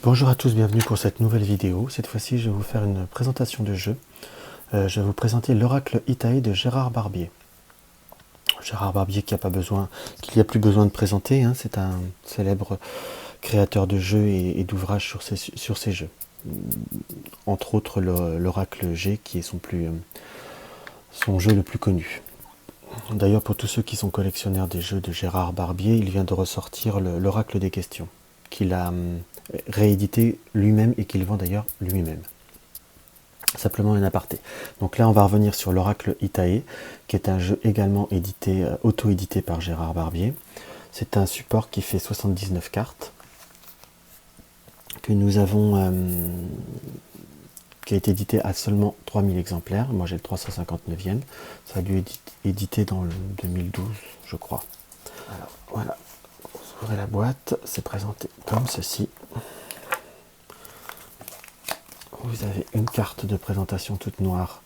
Bonjour à tous, bienvenue pour cette nouvelle vidéo. Cette fois-ci, je vais vous faire une présentation de jeu. Je vais vous présenter l'Oracle Itae de Gérard Barbier. Gérard Barbier qu'il n'y a plus besoin de présenter, hein, c'est un célèbre créateur de jeux et d'ouvrages sur ses jeux. Entre autres l'Oracle G qui est son jeu le plus connu. D'ailleurs, pour tous ceux qui sont collectionneurs des jeux de Gérard Barbier, il vient de ressortir l'Oracle des questions, qu'il a réédité lui-même et qu'il vend d'ailleurs lui-même. Simplement un aparté. Donc là, on va revenir sur l'Oracle Itae, qui est un jeu également auto-édité par Gérard Barbier. C'est un support qui fait 79 cartes, que nous avons, qui a été édité à seulement 3000 exemplaires. Moi, j'ai le 359e. Ça a dû être édité dans le 2012, je crois. Alors, voilà. Vous ouvrez la boîte, c'est présenté comme ceci. Vous avez une carte de présentation toute noire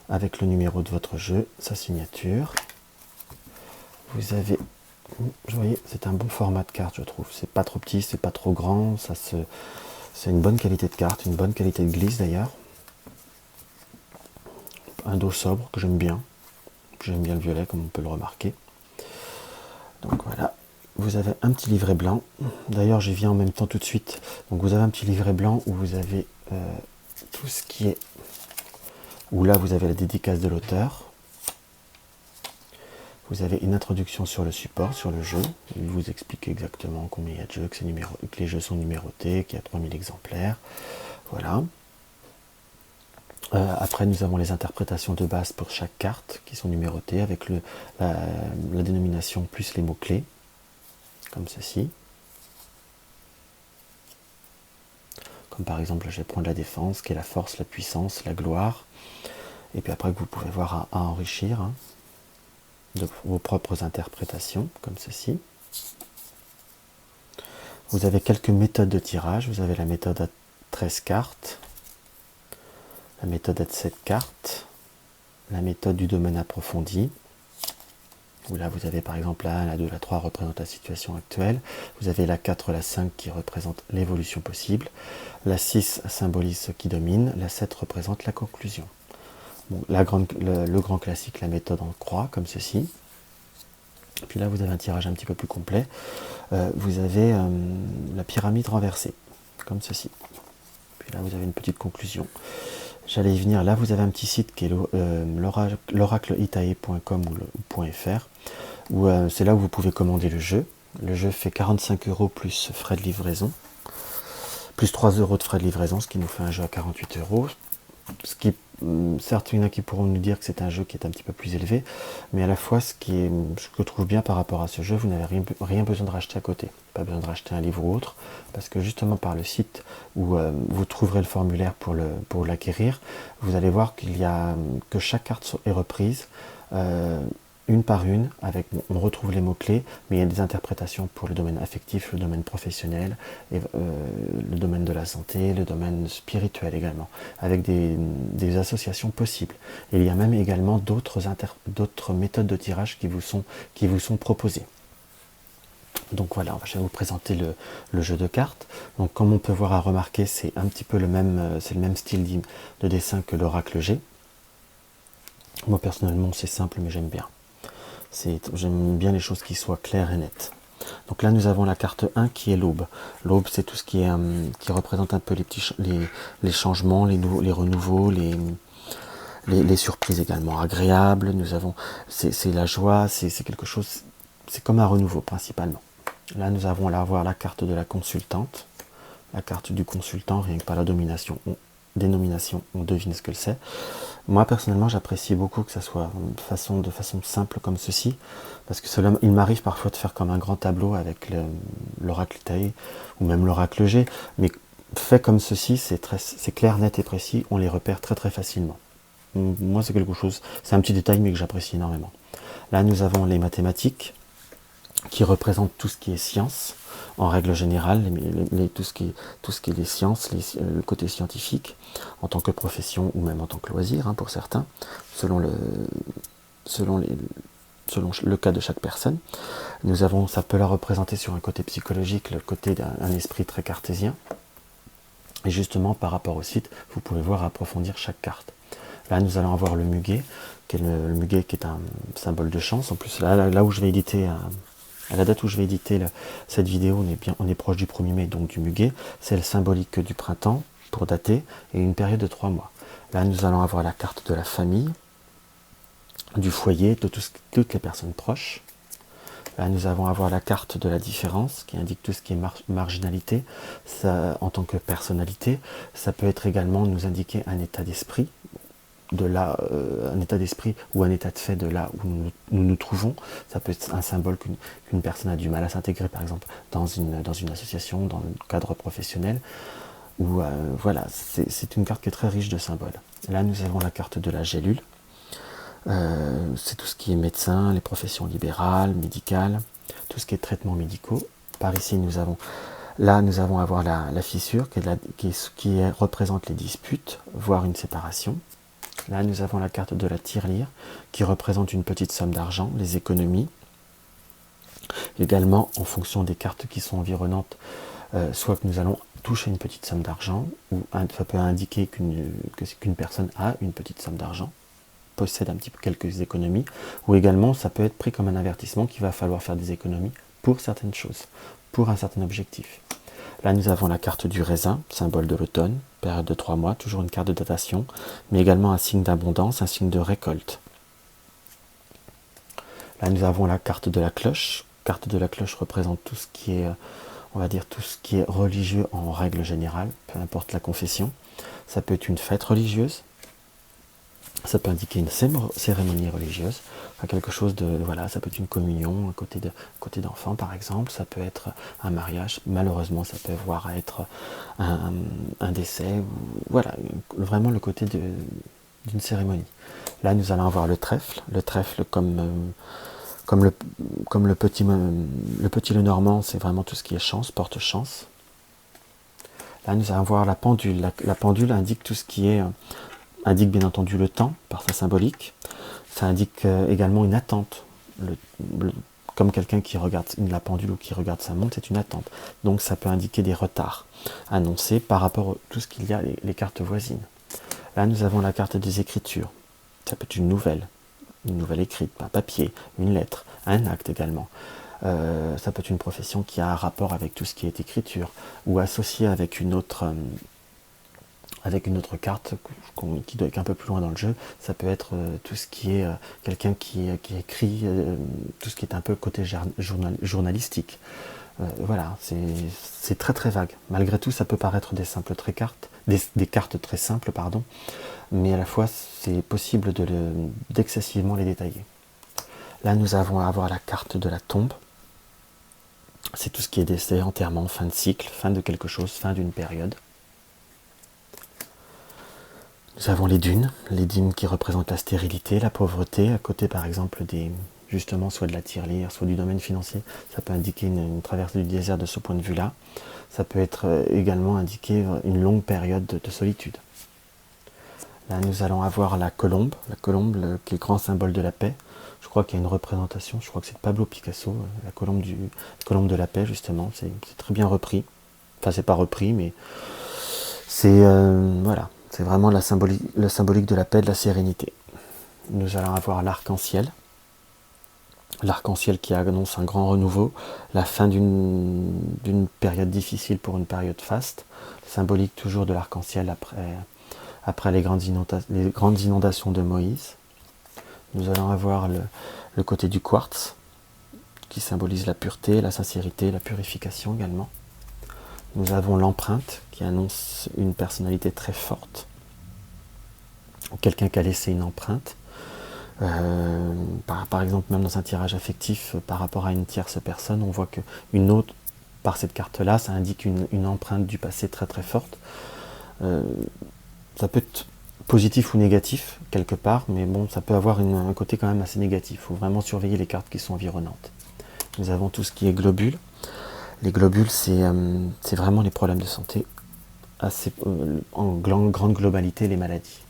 avec le numéro de votre jeu, sa signature. Vous avez, vous voyez, c'est un bon format de carte, je trouve. C'est pas trop petit, c'est pas trop grand, c'est une bonne qualité de carte, une bonne qualité de glisse d'ailleurs. Un dos sobre que j'aime bien. J'aime bien le violet, comme on peut le remarquer. Donc voilà. Vous avez un petit livret blanc. D'ailleurs, j'y viens en même temps tout de suite. Donc vous avez un petit livret blanc où vous avez tout ce qui est... Où là, vous avez la dédicace de l'auteur. Vous avez une introduction sur le support, sur le jeu. Il vous explique exactement combien il y a de jeux, que les jeux sont numérotés, qu'il y a 3000 exemplaires. Voilà. Après, nous avons les interprétations de base pour chaque carte qui sont numérotées avec la dénomination plus les mots-clés, comme ceci. Comme par exemple, je vais prendre la défense, qui est la force, la puissance, la gloire. Et puis après, vous pouvez voir à enrichir hein, de vos propres interprétations, comme ceci. Vous avez quelques méthodes de tirage. Vous avez la méthode à 13 cartes, la méthode à 7 cartes, la méthode du domaine approfondi, où là vous avez par exemple la 1, la 2, la 3 représentent la situation actuelle, vous avez la 4, la 5 qui représente l'évolution possible, la 6 symbolise ce qui domine, la 7 représente la conclusion. Bon, le grand classique, la méthode en croix, comme ceci. Puis là vous avez un tirage un petit peu plus complet, vous avez la pyramide renversée, comme ceci. Puis là vous avez une petite conclusion. J'allais y venir, là vous avez un petit site qui est l'oracleitae.com ou .fr, où c'est là où vous pouvez commander le jeu. Le jeu fait 45 € plus frais de livraison, plus 3 € de frais de livraison, ce qui nous fait un jeu à 48 €. Ce qui, certes, il y en a qui pourront nous dire que c'est un jeu qui est un petit peu plus élevé, mais à la fois, ce que je trouve bien par rapport à ce jeu, vous n'avez rien besoin de racheter à côté. Pas besoin de racheter un livre ou autre, parce que justement par le site où vous trouverez le formulaire pour l'acquérir, vous allez voir que chaque carte est reprise, une par une, on retrouve les mots-clés, mais il y a des interprétations pour le domaine affectif, le domaine professionnel, et, le domaine de la santé, le domaine spirituel également, avec des associations possibles. Et il y a même également d'autres méthodes de tirage qui vous sont proposées. Donc voilà, je vais vous présenter le jeu de cartes. Donc comme on peut voir à remarquer, c'est un petit peu le même style de dessin que l'Oracle G. Moi personnellement c'est simple mais j'aime bien. J'aime bien les choses qui soient claires et nettes. Donc là nous avons la carte 1 qui est l'aube. L'aube c'est tout ce qui représente un peu les changements, les renouveaux, les surprises également agréables. C'est la joie, c'est quelque chose, c'est comme un renouveau principalement. Là nous avons la carte de la consultante, la carte du consultant, rien que par la dénomination, on devine ce que c'est. Moi personnellement j'apprécie beaucoup que ça soit de façon simple comme ceci, parce que il m'arrive parfois de faire comme un grand tableau avec l'Oracle Itae ou même l'Oracle G, mais fait comme ceci, c'est clair, net et précis, on les repère très très facilement. Moi c'est un petit détail mais que j'apprécie énormément. Là nous avons les mathématiques qui représentent tout ce qui est science, en règle générale, tout ce qui est les sciences, le côté scientifique, en tant que profession ou même en tant que loisir, hein, pour certains, selon le cas de chaque personne. Ça peut la représenter sur un côté psychologique, le côté d'un esprit très cartésien. Et justement, par rapport au site, vous pouvez voir approfondir chaque carte. Là, nous allons avoir le muguet, qui est le muguet qui est un symbole de chance. En plus, là où je vais éditer, à la date où je vais éditer cette vidéo, on est proche du 1er mai, donc du muguet. C'est le symbolique du printemps, pour dater, et une période de 3 mois. Là, nous allons avoir la carte de la famille, du foyer, de toutes les personnes proches. Là, nous allons avoir la carte de la différence, qui indique tout ce qui est marginalité, ça, en tant que personnalité. Ça peut être également nous indiquer un état d'esprit, un état d'esprit ou un état de fait de là où nous trouvons. Ça peut être un symbole qu'une personne a du mal à s'intégrer, par exemple, dans une association, dans le cadre professionnel. Ou voilà, c'est une carte qui est très riche de symboles. Là, nous avons la carte de la gélule. C'est tout ce qui est médecin, les professions libérales, médicales, tout ce qui est traitements médicaux. Par ici, nous allons avoir la fissure qui représente les disputes, voire une séparation. Là, nous avons la carte de la tirelire qui représente une petite somme d'argent, les économies. Également, en fonction des cartes qui sont environnantes, soit que nous allons toucher une petite somme d'argent, ou ça peut indiquer qu'une personne a une petite somme d'argent, possède un petit peu quelques économies, ou également ça peut être pris comme un avertissement qu'il va falloir faire des économies pour certaines choses, pour un certain objectif. Là, nous avons la carte du raisin, symbole de l'automne, période de 3 mois, toujours une carte de datation, mais également un signe d'abondance, un signe de récolte. Là, nous avons la carte de la cloche. Carte de la cloche représente tout ce qui est, on va dire, tout ce qui est religieux en règle générale, peu importe la confession. Ça peut être une fête religieuse, ça peut indiquer une cérémonie religieuse, enfin quelque chose de, voilà, ça peut être une communion, un côté d'enfant par exemple, ça peut être un mariage, malheureusement ça peut voir à être un décès, ou, voilà, vraiment le côté d'une cérémonie. Là nous allons avoir le trèfle comme le petit Lenormand, c'est vraiment tout ce qui est chance, porte-chance. Là nous allons voir la pendule, la pendule indique tout ce qui est indique bien entendu le temps par sa symbolique. Ça indique également une attente. Comme quelqu'un qui regarde la pendule ou qui regarde sa montre, c'est une attente. Donc ça peut indiquer des retards annoncés par rapport à tout ce qu'il y a, les cartes voisines. Là, nous avons la carte des écritures. Ça peut être une nouvelle écrite, un papier, une lettre, un acte également. Ça peut être une profession qui a un rapport avec tout ce qui est écriture, ou associée avec une autre carte qui doit être un peu plus loin dans le jeu. Ça peut être tout ce qui est quelqu'un qui écrit, tout ce qui est un peu côté journalistique. Voilà, c'est très très vague. Malgré tout, ça peut paraître des cartes très simples, pardon, mais à la fois c'est possible d'excessivement les détailler. Là, nous avons à avoir la carte de la tombe. C'est tout ce qui est décès, enterrement, fin de cycle, fin de quelque chose, fin d'une période. Nous avons les dunes qui représentent la stérilité, la pauvreté, à côté par exemple justement soit de la tirelire, soit du domaine financier. Ça peut indiquer une traversée du désert de ce point de vue-là. Ça peut être également indiquer une longue période de solitude. Là, nous allons avoir la colombe qui est le grand symbole de la paix. Je crois qu'il y a une représentation, je crois que c'est Pablo Picasso, la colombe de la paix, justement. C'est très bien repris. Enfin, c'est pas repris, mais c'est voilà. C'est vraiment le symbolique de la paix, de la sérénité. Nous allons avoir l'arc-en-ciel. L'arc-en-ciel qui annonce un grand renouveau, la fin d'une période difficile pour une période faste. Symbolique toujours de l'arc-en-ciel après les grandes inondations de Moïse. Nous allons avoir le côté du quartz, qui symbolise la pureté, la sincérité, la purification également. Nous avons l'empreinte, qui annonce une personnalité très forte. Quelqu'un qui a laissé une empreinte. Par exemple, même dans un tirage affectif, par rapport à une tierce personne, on voit qu'une autre, par cette carte-là, ça indique une empreinte du passé très très forte. Ça peut être positif ou négatif, quelque part, mais bon, ça peut avoir un côté quand même assez négatif. Il faut vraiment surveiller les cartes qui sont environnantes. Nous avons tout ce qui est globules. Les globules, c'est vraiment les problèmes de santé, en grande globalité, les maladies.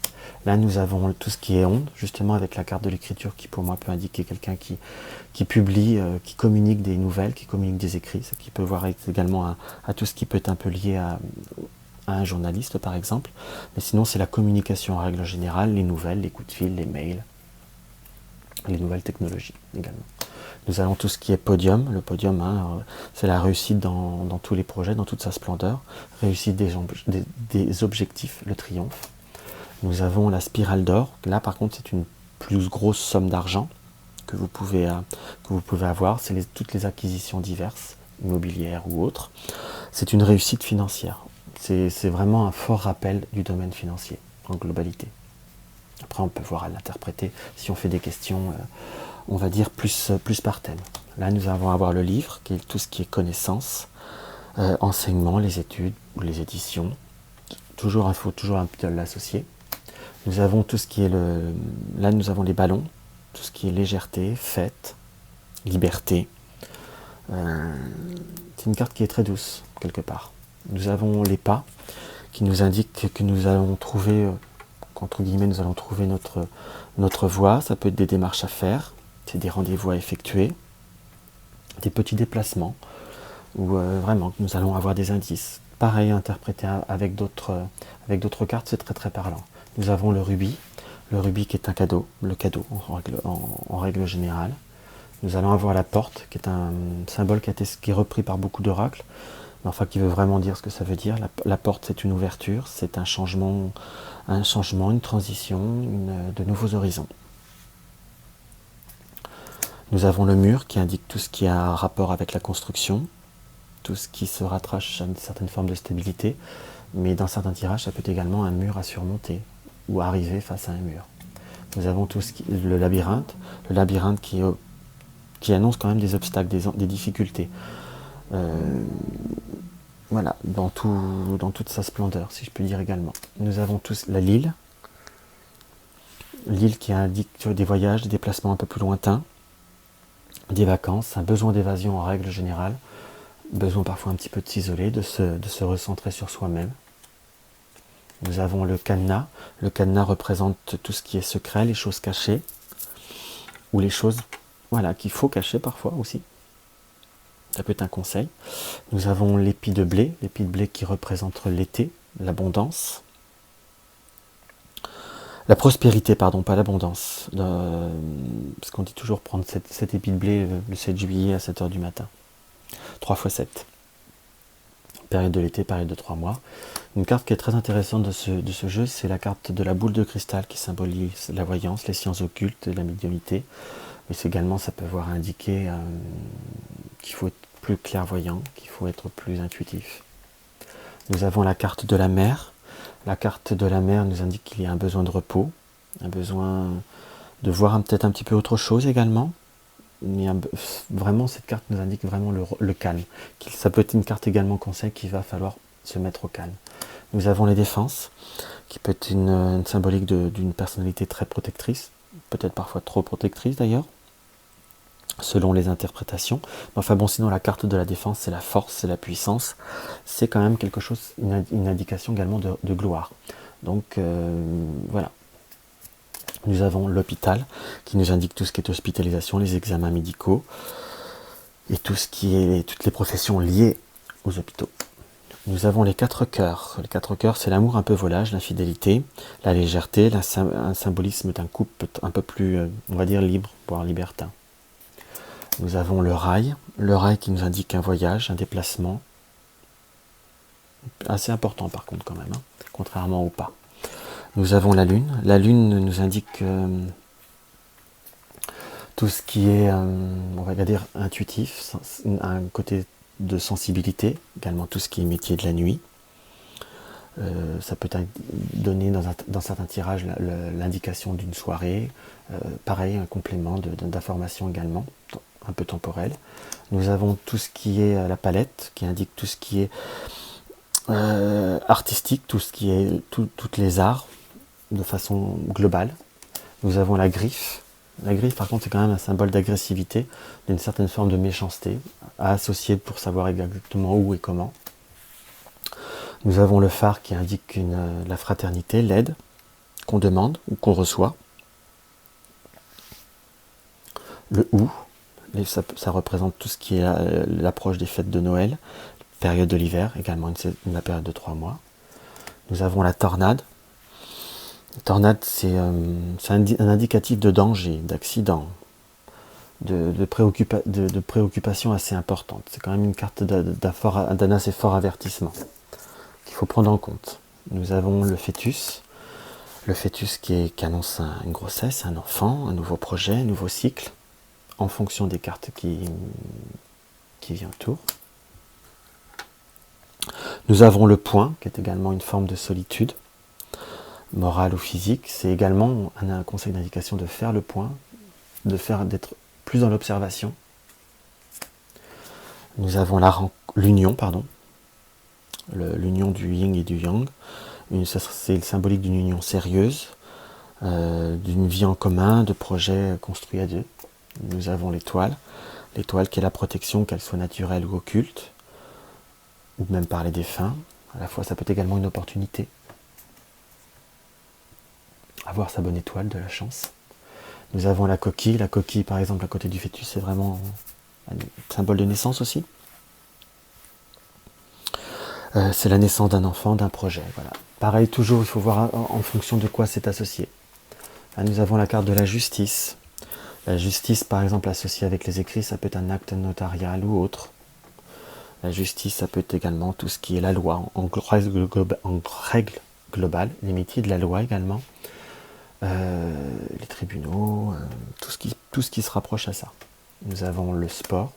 Là, nous avons tout ce qui est onde, justement avec la carte de l'écriture qui, pour moi, peut indiquer quelqu'un qui publie, qui communique des nouvelles, qui communique des écrits, ce qui peut voir également à tout ce qui peut être un peu lié à à un journaliste par exemple, mais sinon c'est la communication en règle générale, les nouvelles, les coups de fil, les mails, les nouvelles technologies également. Nous avons tout ce qui est podium. Le podium, c'est la réussite dans tous les projets, dans toute sa splendeur. Réussite des objectifs, le triomphe. Nous avons la spirale d'or. Là, par contre, c'est une plus grosse somme d'argent que vous pouvez avoir. C'est toutes les acquisitions diverses, immobilières ou autres. C'est une réussite financière. C'est vraiment un fort rappel du domaine financier en globalité. Après, on peut voir à l'interpréter si on fait des questions, on va dire, plus par thème. Là, nous allons avoir le livre, qui est tout ce qui est connaissance, enseignement, les études ou les éditions. Il faut toujours un peu l'associer. Nous avons tout ce qui est là, nous avons les ballons, tout ce qui est légèreté, fête, liberté. C'est une carte qui est très douce, quelque part. Nous avons les pas, qui nous indiquent que nous allons trouver, entre guillemets, nous allons trouver notre voie. Ça peut être des démarches à faire, c'est des rendez-vous à effectuer, des petits déplacements, où vraiment nous allons avoir des indices. Pareil, interprété avec d'autres cartes, c'est très très parlant. Nous avons le rubis qui est un cadeau, le cadeau en règle générale. Nous allons avoir la porte, qui est un symbole qui est repris par beaucoup d'oracles, mais enfin qui veut vraiment dire ce que ça veut dire. La porte, c'est une ouverture, c'est un changement, une transition, de nouveaux horizons. Nous avons le mur qui indique tout ce qui a un rapport avec la construction, tout ce qui se rattache à une certaine forme de stabilité, mais dans certains tirages, ça peut être également un mur à surmonter ou arriver face à un mur. Nous avons le labyrinthe qui annonce quand même des obstacles, des difficultés. Voilà, dans toute sa splendeur, si je peux dire également. Nous avons tous l'île qui indique des voyages, des déplacements un peu plus lointains, des vacances, un besoin d'évasion en règle générale, besoin parfois un petit peu de s'isoler, de se recentrer sur soi-même. Nous avons le cadenas. Le cadenas représente tout ce qui est secret, les choses cachées, ou les choses qu'il faut cacher parfois aussi. Ça peut être un conseil. Nous avons l'épi de blé qui représente l'été, l'abondance. La prospérité, pardon, pas l'abondance. Parce qu'on dit toujours prendre cet épi de blé le 7 juillet à 7h du matin. 3 x 7. Période de l'été, période de 3 mois. Une carte qui est très intéressante de ce jeu, c'est la carte de la boule de cristal qui symbolise la voyance, les sciences occultes, la médiumnité. Mais également, ça peut indiquer qu'il faut être plus clairvoyant, qu'il faut être plus intuitif. Nous avons la carte de la mer. La carte de la mer nous indique qu'il y a un besoin de repos, un besoin de voir peut-être un petit peu autre chose également. Mais vraiment, cette carte nous indique vraiment le calme. Ça peut être une carte également conseil qu'il va falloir se mettre au calme. Nous avons les défenses, qui peut être une symbolique d'une personnalité très protectrice, peut-être parfois trop protectrice d'ailleurs, selon les interprétations. Enfin bon, sinon la carte de la défense, c'est la force, c'est la puissance. C'est quand même quelque chose, une indication également de gloire. Donc voilà. Nous avons l'hôpital, qui nous indique tout ce qui est hospitalisation, les examens médicaux, et toutes les professions liées aux hôpitaux. Nous avons les 4 cœurs. Les 4 cœurs, c'est l'amour un peu volage, l'infidélité, la légèreté, un symbolisme d'un couple un peu plus, on va dire, libre, voire libertin. Nous avons le rail qui nous indique un voyage, un déplacement, assez important par contre quand même, contrairement au pas. Nous avons la lune nous indique tout ce qui est, on va dire, intuitif, un côté de sensibilité, également tout ce qui est métier de la nuit. Ça peut donner dans certains tirages l'indication d'une soirée, pareil, un complément d'information également, un peu temporel. Nous avons tout ce qui est la palette, qui indique tout ce qui est artistique, tout ce qui est toutes les arts de façon globale. Nous avons la griffe. La griffe, par contre, c'est quand même un symbole d'agressivité, d'une certaine forme de méchanceté, à associer pour savoir exactement où et comment. Nous avons le phare qui indique la fraternité, l'aide qu'on demande ou qu'on reçoit. Le ou, ça représente tout ce qui est l'approche des fêtes de Noël, période de l'hiver, également la période de 3 mois. Nous avons la tornade. La tornade, c'est un indicatif de danger, d'accident, de préoccupation assez importante. C'est quand même une carte d'un assez fort avertissement qu'il faut prendre en compte. Nous avons le fœtus. Le fœtus qui annonce une grossesse, un enfant, un nouveau projet, un nouveau cycle, en fonction des cartes qui viennent autour. Nous avons le point, qui est également une forme de solitude, morale ou physique. C'est également un conseil d'indication de faire le point, d'être plus dans l'observation. Nous avons l'union, l'union du yin et du yang. C'est le symbolique d'une union sérieuse, d'une vie en commun, de projets construits à deux. Nous avons l'étoile qui est la protection, qu'elle soit naturelle ou occulte, ou même par les défunts. À la fois, ça peut être également une opportunité. Avoir sa bonne étoile, de la chance. Nous avons la coquille par exemple à côté du fœtus, c'est vraiment un symbole de naissance aussi. C'est la naissance d'un enfant, d'un projet. Voilà. Pareil, toujours, il faut voir en fonction de quoi c'est associé. Là, nous avons la carte de la justice. La justice, par exemple, associée avec les écrits, ça peut être un acte notarial ou autre. La justice, ça peut être également tout ce qui est la loi, en règle globale, les métiers de la loi également, les tribunaux, tout ce qui se rapproche à ça. Nous avons le sport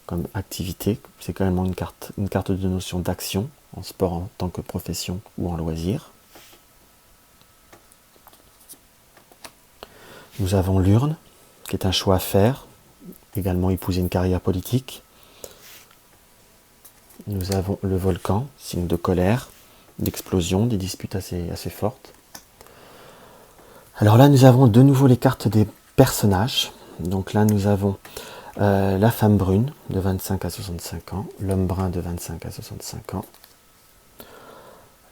comme activité, c'est quand même une carte de notion d'action, en sport en tant que profession ou en loisir. Nous avons l'urne, qui est un choix à faire, également épouser une carrière politique. Nous avons le volcan, signe de colère, d'explosion, des disputes assez fortes. Alors là, nous avons de nouveau les cartes des personnages. Donc là, nous avons la femme brune de 25 à 65 ans, l'homme brun de 25 à 65 ans,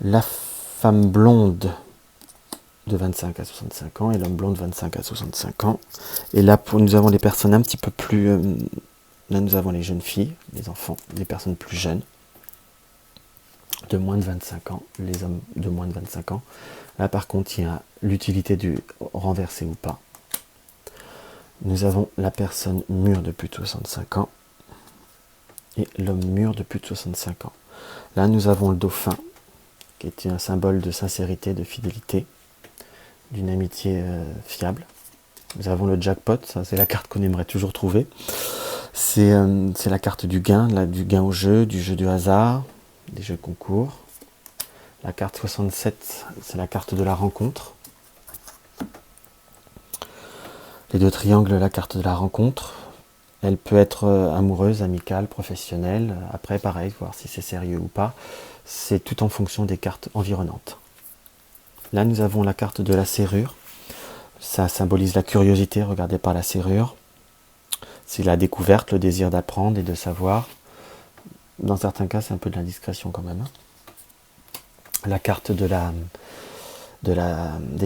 la femme blonde de 25 à 65 ans et l'homme blond de 25 à 65 ans. Et là, nous avons les personnes un petit peu plus... là, nous avons les jeunes filles, les enfants, les personnes plus jeunes, de moins de 25 ans, les hommes de moins de 25 ans. Là, par contre, il y a l'utilité du renverser ou pas. Nous avons la personne mûre de plus de 65 ans et l'homme mûr de plus de 65 ans. Là, nous avons le dauphin, qui est un symbole de sincérité, de fidélité, d'une amitié fiable. Nous avons le jackpot, ça c'est la carte qu'on aimerait toujours trouver. C'est la carte du gain au jeu, du jeu du hasard, des jeux de concours. La carte 67, c'est la carte de la rencontre. Les deux triangles, la carte de la rencontre. Elle peut être amoureuse, amicale, professionnelle. Après, pareil, voir si c'est sérieux ou pas. C'est tout en fonction des cartes environnantes. Là, nous avons la carte de la serrure. Ça symbolise la curiosité regardée par la serrure. C'est la découverte, le désir d'apprendre et de savoir. Dans certains cas, c'est un peu de l'indiscrétion quand même. La carte des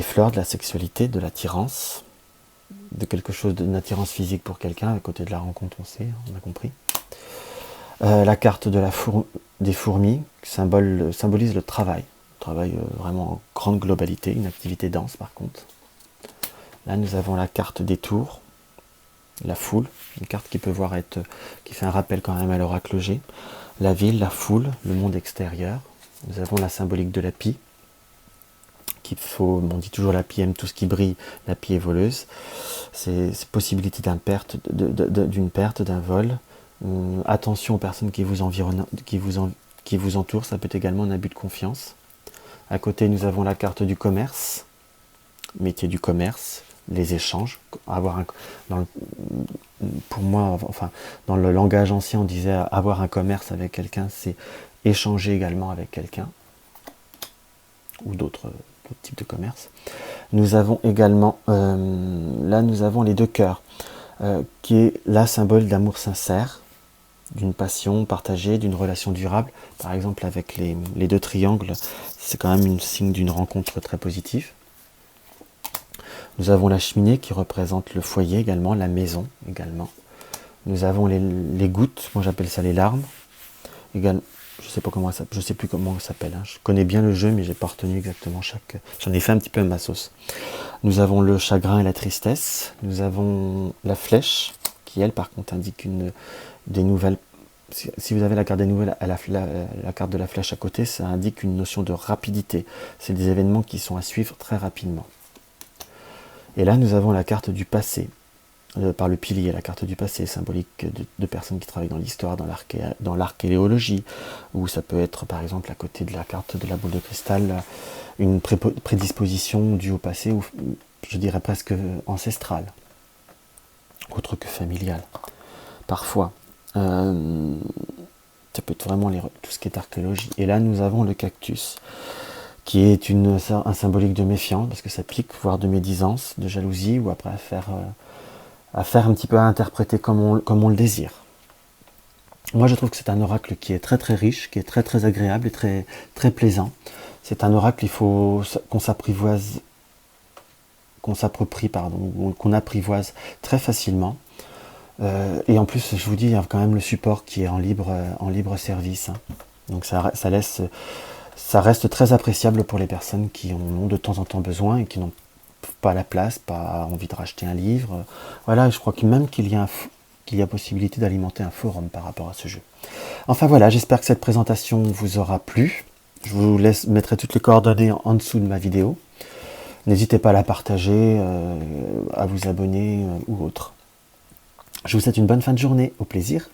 fleurs, de la sexualité, de l'attirance, de quelque chose d'une attirance physique pour quelqu'un. À côté de la rencontre, on a compris. La carte des fourmis symbolise le travail. Vraiment en grande globalité, une activité dense par contre. Là, nous avons la carte des tours, la foule, une carte qui fait un rappel quand même à l'oracle G. La ville, la foule, le monde extérieur. Nous avons la symbolique de la pie. On dit toujours la pie aime tout ce qui brille, la pie est voleuse. C'est possibilité d'une perte, d'un vol. Attention aux personnes qui vous entourent, ça peut être également un abus de confiance. À côté, nous avons la carte du commerce, métier du commerce, les échanges. Pour moi, dans le langage ancien, on disait avoir un commerce avec quelqu'un, c'est échanger également avec quelqu'un, ou d'autres types de commerce. Nous avons également, là nous avons les deux cœurs, qui est là symbole d'amour sincère, d'une passion partagée, d'une relation durable. Par exemple avec les deux triangles, c'est quand même un signe d'une rencontre très positive. Nous avons la cheminée qui représente le foyer également, la maison également. Nous avons les gouttes, moi j'appelle ça les larmes. je sais plus comment ça s'appelle. Hein. Je connais bien le jeu, mais j'ai pas retenu exactement chaque. J'en ai fait un petit peu à ma sauce. Nous avons le chagrin et la tristesse. Nous avons la flèche, qui elle, par contre, indique des nouvelles. Si vous avez la carte des nouvelles à la carte de la flèche à côté, ça indique une notion de rapidité. C'est des événements qui sont à suivre très rapidement. Et là, nous avons la carte du passé. Par le pilier, la carte du passé, symbolique de personnes qui travaillent dans l'histoire, dans l'archéologie, ou ça peut être par exemple à côté de la carte de la boule de cristal, une prédisposition due au passé, ou je dirais presque ancestrale, autre que familiale. Parfois, ça peut être vraiment tout ce qui est archéologie. Et là, nous avons le cactus, qui est un symbolique de méfiance, parce que ça pique, voire de médisance, de jalousie, ou après à faire un petit peu à interpréter comme on le désire. Moi, je trouve que c'est un oracle qui est très très riche, qui est très très agréable et très très plaisant. C'est un oracle, il faut qu'on s'approprie, qu'on apprivoise très facilement. Et en plus, je vous dis, il y a quand même le support qui est en libre service. Hein. Donc ça reste très appréciable pour les personnes qui en ont de temps en temps besoin et qui n'ont pas la place, pas envie de racheter un livre. Voilà, je crois que même qu'il y a possibilité d'alimenter un forum par rapport à ce jeu. Enfin voilà, j'espère que cette présentation vous aura plu. Je vous mettrai toutes les coordonnées en dessous de ma vidéo. N'hésitez pas à la partager, à vous abonner ou autre. Je vous souhaite une bonne fin de journée. Au plaisir.